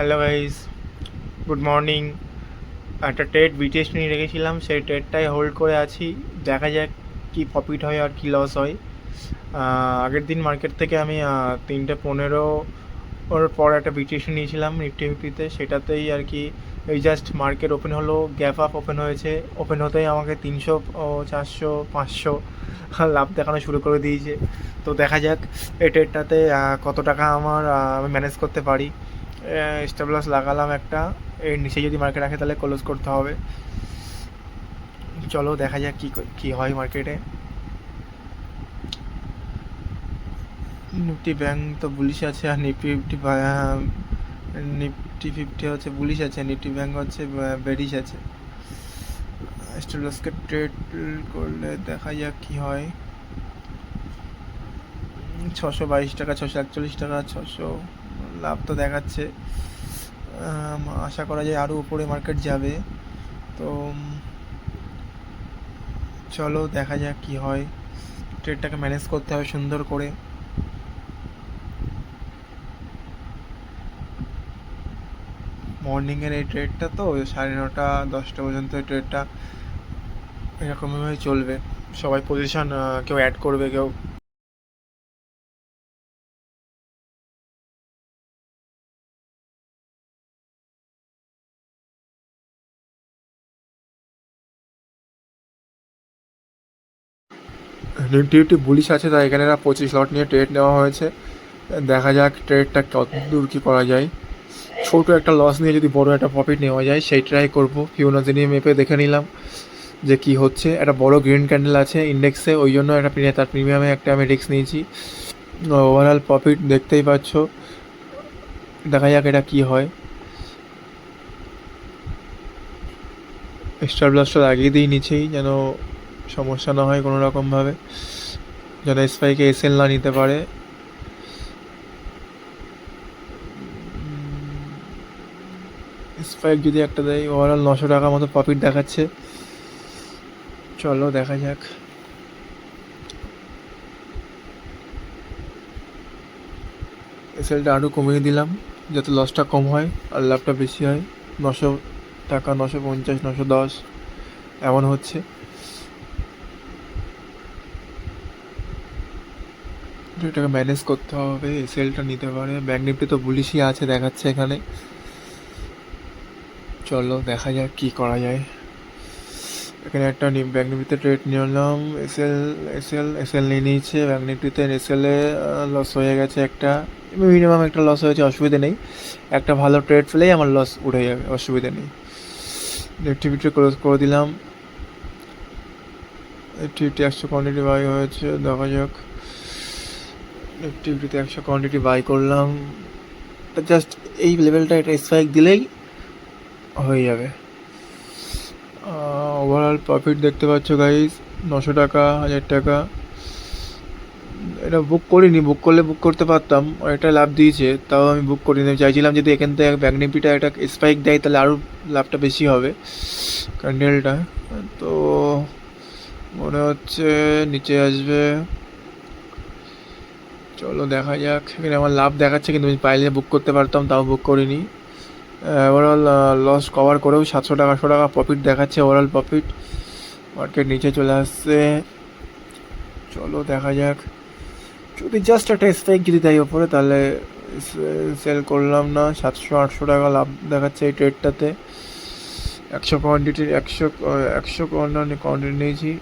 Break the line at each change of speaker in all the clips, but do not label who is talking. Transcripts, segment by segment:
Hello guys, good morning. একটা trade BTS নিয়ে রেখেছিলাম, সেই ট্রেডটাই হোল্ড করে আছি। দেখা যাক কি প্রফিট হয় আর কি লস হয়। আগের দিন মার্কেট থেকে আমি 3:15 ওর পর একটা বিটিএস নিয়েছিলাম নিফটি ফিফটিতে, সেটাতেই আর কি এই জাস্ট মার্কেট ওপেন হলো, গ্যাপ আপ ওপেন হয়েছে, ওপেন হতেই আমাকে 300 400 500 লাভ দেখানো শুরু করে দিয়েছে। তো দেখা যাক এই ট্রেডটাতে কত টাকা আমি ম্যানেজ করতে পারি। স্টপ লস লাগালাম একটা, এর নিচে যদি মার্কেট রাখে তাহলে ক্লোজ করতে হবে। চলো দেখা যাক কি হয় মার্কেটে। নিফটি ব্যাংক তো বুলিশ আছে, আর নিফটি ফিফটি হচ্ছে বুলিশ আছে, নিফটি ব্যাংক হচ্ছে বেরিশ আছে। স্টপ লসকে ট্রেড করলে দেখা যাক কি হয়। 622 টাকা, 641 টাকা, 600 লাভ তো দেখাচ্ছে। আশা করা যায় আরও উপরে মার্কেট যাবে। তো চলো দেখা যাক কি হয়। ট্রেডটাকে ম্যানেজ করতে হবে সুন্দর করে। মর্নিংয়ের এই ট্রেডটা তো 9:30 10টা পর্যন্ত এই ট্রেডটা এরকমভাবে চলবে। সবাই পজিশন কেউ অ্যাড করবে, কেউ নিফটি বুলিশ আছে, তাই এখানে 25 লট নিয়ে ট্রেড নেওয়া হয়েছে। দেখা যাক ট্রেডটা কত দূর কী করা যায়। ছোট একটা লস নিয়ে যদি বড় একটা প্রফিট নেওয়া যায় সেই ট্রাই করবো। ফিবোনাচি মেপে দেখে নিলাম যে কি হচ্ছে। একটা বড় গ্রিন ক্যান্ডেল আছে ইন্ডেক্সে, ওই জন্য তার প্রিমিয়ামে একটা আমি রিস্ক নিয়েছি। ওভারঅল প্রফিট দেখতেই পাচ্ছ। দেখা যাক এটা কি হয়। স্টার ব্লাস্টটা লাগিয়ে দিই নিচেই, যেন সমস্যা না হয় কোনো রকমভাবে, যেন স্পাইকে এসএল না নিতে পারে। স্পাইক যদি একটা দেয়, ওভারঅল 900 টাকা মতো প্রফিট দেখাচ্ছে। চলো দেখা যাক। এসএলটা আরও কমিয়ে দিলাম যাতে লসটা কম হয় আর লাভটা বেশি হয়। 900 টাকা, 950, 910 এমন হচ্ছে। এটাকে ম্যানেজ করতে হবে, এসএলটা নিতে পারে। ব্যাঙ্ক নিফটি তো বুলিশই আছে দেখাচ্ছে এখানে। চলো দেখা যাক কি করা যায়। এখানে একটা ব্যাঙ্ক নিফটিতে ট্রেড নিলাম, এসএল নিয়ে নিয়েছে। ব্যাঙ্ক নিফটিতে এসএলে লস হয়ে গেছে একটা, মিনিমাম একটা লস হয়েছে, অসুবিধা নেই। একটা ভালো ট্রেড ফেলেই আমার লস উঠে যাবে, অসুবিধা নেই। নিফটি ফিফটি ক্লোজ করে দিলাম। নিফটি 100 কোয়ান্টিটি বাই হয়েছে, দেখা যাক। নিফটি ফিফটিতে 100 কোয়ান্টিটি বাই করলাম। জাস্ট এই লেভেলটা এটা স্ট্রাইক দিলেই হয়ে যাবে। ওভারঅল প্রফিট দেখতে পাচ্ছ গাইস, 900 টাকা, 1000 টাকা। এটা বুক করিনি, বুক করতে পারতাম, এটা লাভ দিয়েছে, তাও আমি বুক করিনি। চাইছিলাম যদি এখান থেকে ব্যাঙ্ক নিফটিটা একটা স্পাইক দেয় তাহলে আরও লাভটা বেশি হবে ক্যান্ডেলটা। তো মনে হচ্ছে নিচে আসবে। চলো দেখা যাক। এখানে আমার লাভ দেখাচ্ছে, কিন্তু আমি পাইলে বুক করতে পারতাম, তাও বুক করিনি। ওভারঅল লস কভার করেও 700 টাকা 800 টাকা প্রফিট দেখাচ্ছে। ওভারঅল প্রফিট, মার্কেট নিচে চলে আসছে। চলো দেখা যাক। যদি জাস্ট একটা স্ট্রাইক যদি দেয় ওপরে তাহলে সেল করলাম না। 700-800 টাকা লাভ দেখাচ্ছে এই ট্রেডটাতে। 100 কোয়ান্টিটির 100 কোয়ান্টিটি নিয়েছি।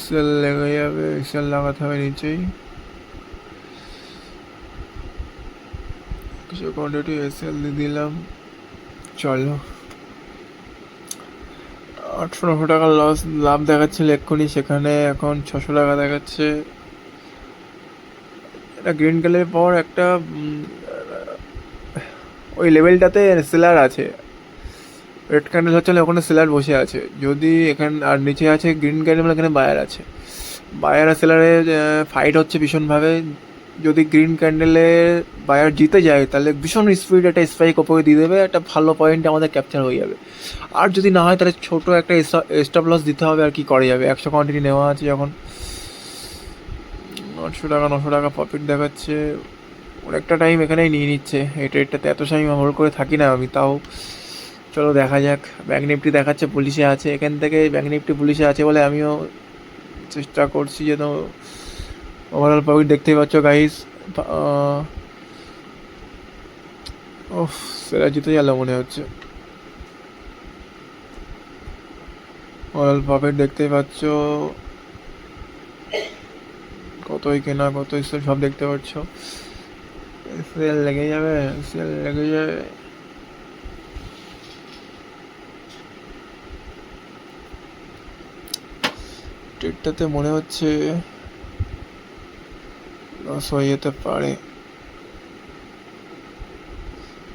সেল লেগে যাবে, সেল লাগাতে হবে নিচেই। 100 কোয়ান্টিটি সেল দিয়ে দিলাম। চলো 800-900 টাকা লাভ দেখাচ্ছিল এক্ষুনি, সেখানে এখন 600 টাকা দেখাচ্ছে। একটা গ্রিন কালারের পর একটা ওই লেভেলটাতে সেলার আছে। রেড ক্যান্ডেল হচ্ছে না, ওখানে সেলার বসে আছে। যদি এখানে আর নিচে আছে গ্রিন ক্যান্ডেল, এখানে বায়ার আছে। বায়ার আর সেলারের ফাইট হচ্ছে ভীষণভাবে। যদি গ্রিন ক্যান্ডেলে বায়ার জিতে যায় তাহলে ভীষণ স্পিড একটা স্পাইক ওপরে দিয়ে দেবে, একটা ভালো পয়েন্ট আমাদের ক্যাপচার হয়ে যাবে। আর যদি না হয় তাহলে ছোটো একটা স্টপ লস দিতে হবে, আর কি করা যাবে। 100 কোয়ান্টিটি নেওয়া আছে যখন। 800 টাকা 900 টাকা প্রফিট দেখাচ্ছে। অনেকটা টাইম এখানেই নিয়ে নিচ্ছে। এই ট্রেডটাতে এত টাইম হোল্ড করে থাকি না আমি, তাও চলো দেখা যাক। ব্যাঙ্ক নিফটি দেখাচ্ছে পুলিশে আছে, এখান থেকে ব্যাঙ্ক নিফটি পুলিশে আছে বলে আমিও চেষ্টা করছি যেন ওভারঅল প্রফিট। দেখতেই পাচ্ছ গাইস, ও সেরা জিতে গেল মনে হচ্ছে। ওভারঅল প্রফিট দেখতেই পাচ্ছ, কতই কেনা কতই সেল সব দেখতে পাচ্ছ। সেল লেগে যাবে, সেল লেগে যাবে। ট্রেডটাতে মনে হচ্ছে লস হয়ে যেতে পারে।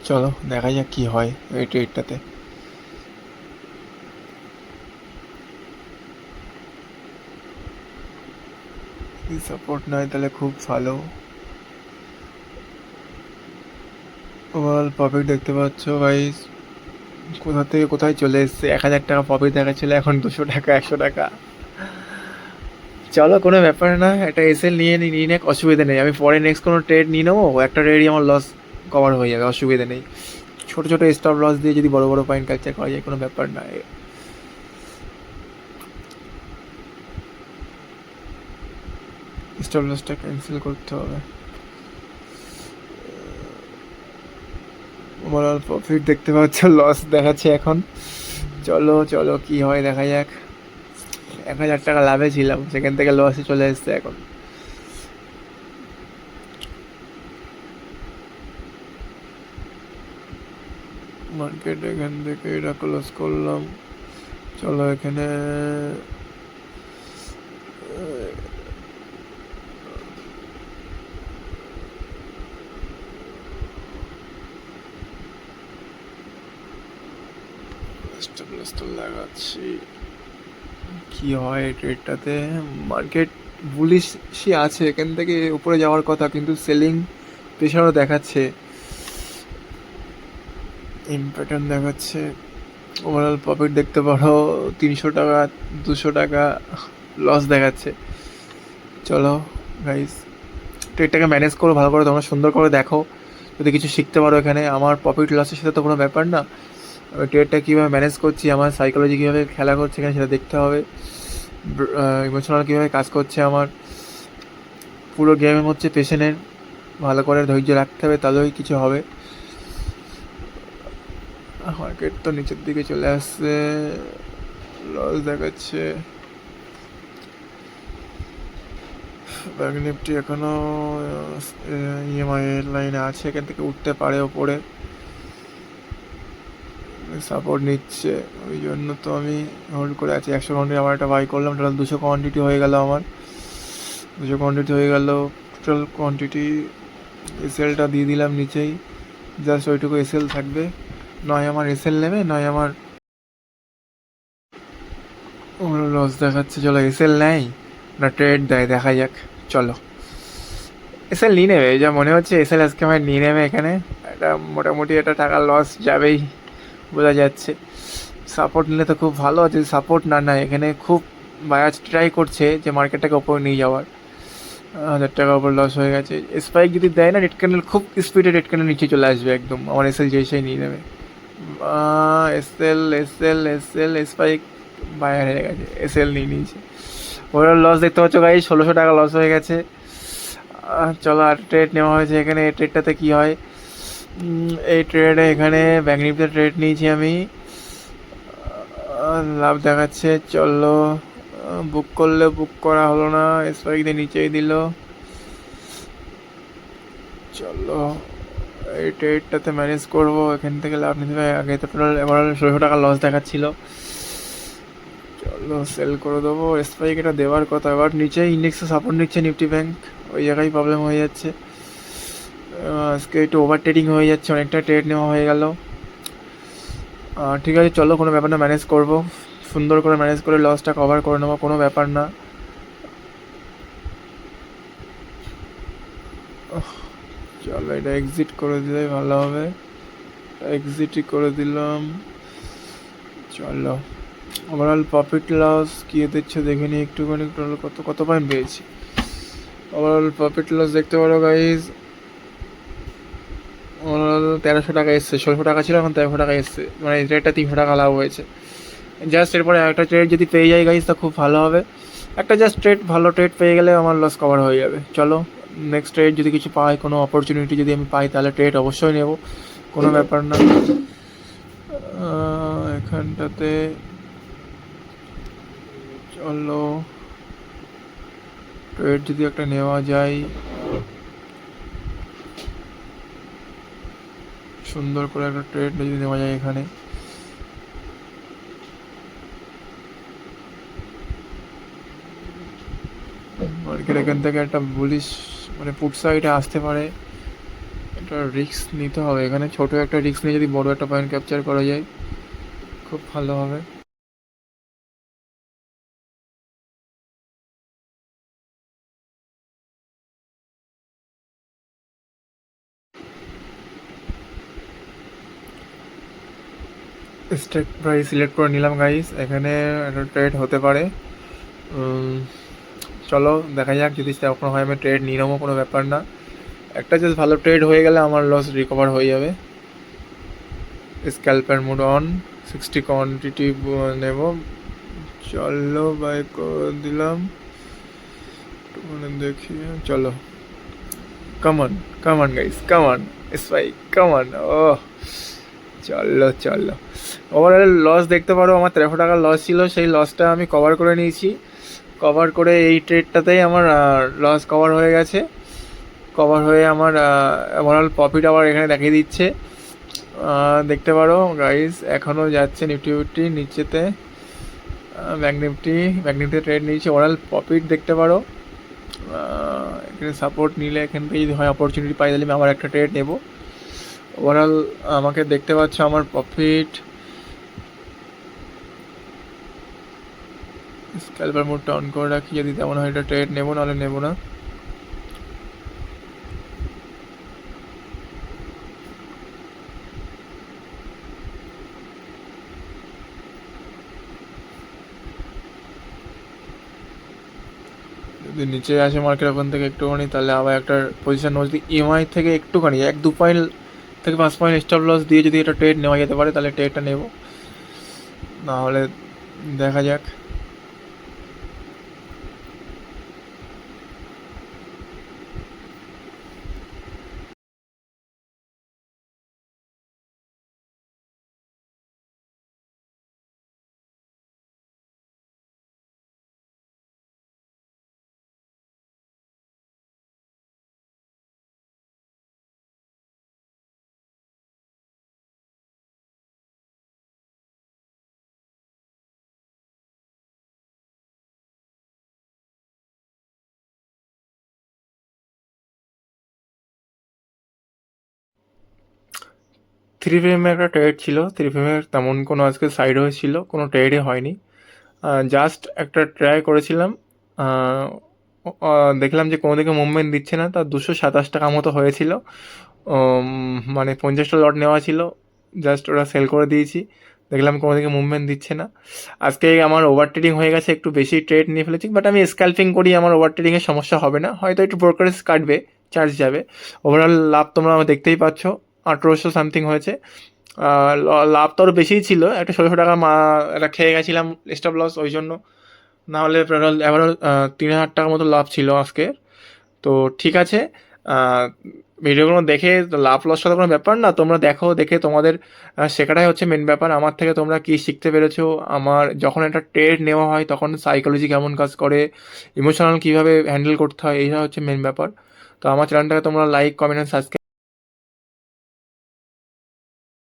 চলো দেখা যাক কি হয় এই ট্রেডটাতে। সাপোর্ট নয় তাহলে খুব ভালো। ওভারঅল প্রফিট দেখতে পাচ্ছ গাইস, কোথা থেকে কোথায় চলে এসছে। 1,000 টাকা প্রফিট দেখাচ্ছিল, এখন 200 টাকা, 100 টাকা। চলো কোনো ব্যাপার না, একটা এসএল নিয়ে নে, অসুবিধা নেই। আমি পরে নেক্সট কোনো ট্রেড নিয়ে নেবো, একটা ট্রেডই আমার লস কভার হয়ে যাবে, অসুবিধা নেই। ছোটো ছোটো স্টপ লস দিয়ে যদি বড় বড় পয়েন্ট ক্যাপচার করা যায় কোনো ব্যাপার না। স্টপ লসটা ক্যান্সেল করতে হবে। ওভারঅল প্রফিট দেখতে পাচ্ছ, লস দেখাচ্ছে এখন। চলো চলো কি হয় দেখা যাক। 1,000 টাকা লাভে ছিলাম, সেখান থেকে লসে চলে এসছে এখন। মার্কেট এখান থেকে এটা ক্লোজ করলাম। চলো এখানে লাগাচ্ছি, কি হয় ট্রেডটাতে। মার্কেট বুলিশই আছে, এখান থেকে উপরে যাওয়ার কথা, কিন্তু সেলিং প্রেশারও দেখাচ্ছে, ইন প্যাটার্ন দেখাচ্ছে। ওভারঅল প্রফিট দেখতে পারো 300 টাকা, 200 টাকা লস দেখাচ্ছে। চলো গাইস, ট্রেডটাকে ম্যানেজ করো ভালো করে, তোমরা সুন্দর করে দেখো, যদি কিছু শিখতে পারো এখানে। আমার প্রফিট লসের সাথে তো কোনো ব্যাপার না, আমি ট্রেডটা কীভাবে ম্যানেজ করছি, আমার সাইকোলজি কীভাবে খেলা করছে এখানে সেটা দেখতে হবে। ইমোশনাল কীভাবে কাজ করছে আমার। পুরো গেমের হচ্ছে পেশেন্টের ভালো করে ধৈর্য রাখতে হবে, তাহলেই কিছু হবে। মার্কেট তো নিচের দিকে চলে আসছে, লস দেখাচ্ছে। ব্যাঙ্ক নিফটি এখনও ইএমআই এর লাইনে আছে, এখান থেকে উঠতে পারে ওপরে, সাপোর্ট নিচ্ছে, ওই জন্য তো আমি হোল্ড করে আছি। 100 কোয়ান্টিটি আবার একটা বাই করলাম, টোটাল 200 কোয়ান্টিটি হয়ে গেল আমার, 200 কোয়ান্টিটি হয়ে গেল। টোটাল কোয়ান্টিটি এসএলটা দিয়ে দিলাম নিচেই, জাস্ট ওইটুকু এসএল থাকবে, নয় আমার এসএল নেবে নয় আমার লস দেখাচ্ছে। চলো এসএল নেয় না ট্রেড দেয় দেখা যাক। চলো এসএল নিয়ে নেবে, যা মনে হচ্ছে এসএল আজকে আমার নিয়ে নেবে এখানে। এটা মোটামুটি এটা টাকা লস যাবেই বোঝা যাচ্ছে। সাপোর্ট নিলে তো খুব ভালো, যদি সাপোর্ট না নেয় এখানে খুব বায়ার ট্রাই করছে যে মার্কেটটাকে ওপরে নিয়ে যাওয়ার। 1,000 টাকা ওপর লস হয়ে গেছে। স্পাইক যদি দেয় না, রেড ক্যান্ডেল খুব স্পিডে রেড ক্যান্ডেল নিচে চলে আসবে একদম, আমার এসএল যেই নিয়ে নেবে। SL SL SL spike buyer হয়ে গেছে, এসএল নিয়ে নিয়েছে। ওভারঅল লস দেখতে পাচ্ছ গাই, 1,600 টাকা লস হয়ে গেছে। চলো আর ট্রেড নেওয়া হয়েছে এখানে, এই ট্রেডটাতে কী হয়। এই ট্রেডে এখানে ব্যাঙ্ক নিফটিতে ট্রেড নিয়েছি আমি, লাভ দেখাচ্ছে। চলো বুক করলে বুক করা হলো না, স্পাইক দিয়ে নিচেই দিল। চলো এই ট্রেডটাতে ম্যানেজ করবো, এখান থেকে লাভ নিতে হবে। আগে তো টোটাল এবার 1,600 টাকা লস দেখাচ্ছিল, চলো সেল করে দেবো। স্পাইক এটা দেওয়ার কথা, এবার নিচে ইন্ডেক্সে সাপোর্ট নিচ্ছে নিফটি ব্যাঙ্ক, ওই জায়গায় প্রবলেম হয়ে যাচ্ছে। আজকে একটু ওভার ট্রেডিং হয়ে যাচ্ছে, অনেকটা ট্রেড নেওয়া হয়ে গেল। ঠিক আছে চলো, কোনো ব্যাপার না, ম্যানেজ করবো সুন্দর করে, ম্যানেজ করে লসটা কভার করে নেবো, কোনো ব্যাপার না। চলো এটা এক্সিট করে দিলেই ভালো হবে, এক্সিটই করে দিলাম। চলো ওভারঅল প্রফিট লস কী দিচ্ছে দেখে নিই একটুখানি, কত কত পয়েন্ট পেয়েছি। ওভারঅল প্রফিট লস দেখতে পারো গাইজ, 1300 টাকা এসছে, 1600 টাকা ছিল এখন 1300 টাকা এসছে, মানে এই ট্রেডটা 300 টাকা লাভ হয়েছে। জাস্ট এরপরে একটা ট্রেড যদি পেয়ে যাই গাইস তো খুব ভালো হবে। একটা জাস্ট ট্রেড, ভালো ট্রেড পেয়ে গেলে আমার লস কভার হয়ে যাবে। চলো নেক্সট ট্রেড যদি কিছু পাই, কোনো অপরচুনিটি যদি আমি পাই তাহলে ট্রেড অবশ্যই নেব, কোনো ব্যাপার না। এখানটাতে চলো ট্রেড যদি একটা নেওয়া যায়, সুন্দর করে একটা ট্রেড যদি নেওয়া যায় এখানে। মার্কেট এখান থেকে একটা বুলিশ মানে পুট সাইডে আসতে পারে, একটা রিস্ক নিতে হবে এখানে। ছোট একটা রিস্ক নিয়ে যদি বড় একটা পয়েন্ট ক্যাপচার করা যায় খুব ভালো হবে। স্ট্রাইক প্রাইস সিলেক্ট করে নিলাম গাইস, এখানে একটা ট্রেড হতে পারে। চলো দেখা যাক, যদি তখন হয় আমি ট্রেড নিয়ে নেবো, কোনো ব্যাপার না। একটা জাস্ট ভালো ট্রেড হয়ে গেলে আমার লস রিকভার হয়ে যাবে। স্ক্যাল্পার মোড অন, 60 কোয়ান্টিটি নেব। চলো বাই করে দিলাম, মানে দেখি। চলো কামান কামান গাইস, কামান স্পাইক, কামান। ও চলো চলো, ওভারঅল লস দেখতে পারো আমার 1300 টাকার লস ছিল, সেই লসটা আমি কভার করে নিয়েছি। কভার করে এই ট্রেডটাতেই আমার লস কভার হয়ে গেছে। কভার হয়ে আমার ওভারঅল প্রফিট আবার এখানে দেখিয়ে দিচ্ছে, দেখতে পারো গাইস। এখনও যাচ্ছে নিফটি নিচেতে, ব্যাঙ্ক নিফটি ট্রেড নিয়েছে, ওভারঅল প্রফিট দেখতে পারো। এখানে সাপোর্ট নিলে এখান থেকে যদি হয় অপরচুনিটি পাই তাহলে আমি আবার একটা ট্রেড নেব। ওভারঅল আমাকে দেখতে পাচ্ছ আমার প্রফিট। স্ক্যালপার মোডটা অন করে রাখি, যদি তেমন হয় এটা ট্রেড নেবো, নাহলে নেবো না। যদি নিচে আসে মার্কেট ওখান থেকে একটুখানি, তাহলে আবার একটা পজিশন নেবো। যদি ইএমআই থেকে একটুখানি 1-2 পয়েন্ট থেকে 5 পয়েন্ট স্টপ লস দিয়ে যদি এটা ট্রেড নেওয়া যেতে পারে তাহলে ট্রেডটা নেব, নাহলে দেখা যাক। থ্রি ফ্রেমে একটা ট্রেড ছিল, থ্রি ফ্রেমের তেমন কোনো আজকে সাইড হয়েছিল, কোনো ট্রেডই হয়নি। জাস্ট একটা ট্রাই করেছিলাম, দেখলাম যে কোনো দিকে মুভমেন্ট দিচ্ছে না, তার 227 টাকা মতো হয়েছিল। মানে 50টা লট নেওয়া ছিল, জাস্ট ওরা সেল করে দিয়েছি। দেখলাম কোনো দিকে মুভমেন্ট দিচ্ছে না। আজকে আমার ওভার ট্রেডিং হয়ে গেছে, একটু বেশি ট্রেড নিয়ে ফেলেছি, বাট আমি স্ক্যাল্পিং করি, আমার ওভার ট্রেডিংয়ের সমস্যা হবে না। হয়তো একটু ব্রোকারেজ কাটবে, চার্জ যাবে। ওভারঅল লাভ তোমরা দেখতেই পাচ্ছ, 1800 সামথিং হয়েছে। লাভ তো আরও বেশিই ছিল, একটা 1600 টাকা এটা খেয়ে গেছিলাম স্টপ লস, ওই জন্য। নাহলে ওভারঅল 3000 টাকা মতো লাভ ছিল আজকে। তো ঠিক আছে, ভিডিওগুলো দেখে লাভ লসটা তো কোনো ব্যাপার না, তোমরা দেখো, দেখে তোমাদের শেখাটাই হচ্ছে মেন ব্যাপার। আমার থেকে তোমরা কী শিখতে পেরেছো, আমার যখন একটা ট্রেড নেওয়া হয় তখন সাইকোলজি কেমন কাজ করে, ইমোশনাল কীভাবে হ্যান্ডেল করতে হয়, এইটা হচ্ছে মেন ব্যাপার। তো আমার চ্যানেলটাকে তোমরা লাইক, কমেন্ট অ্যান্ড সাবস্ক্রাইব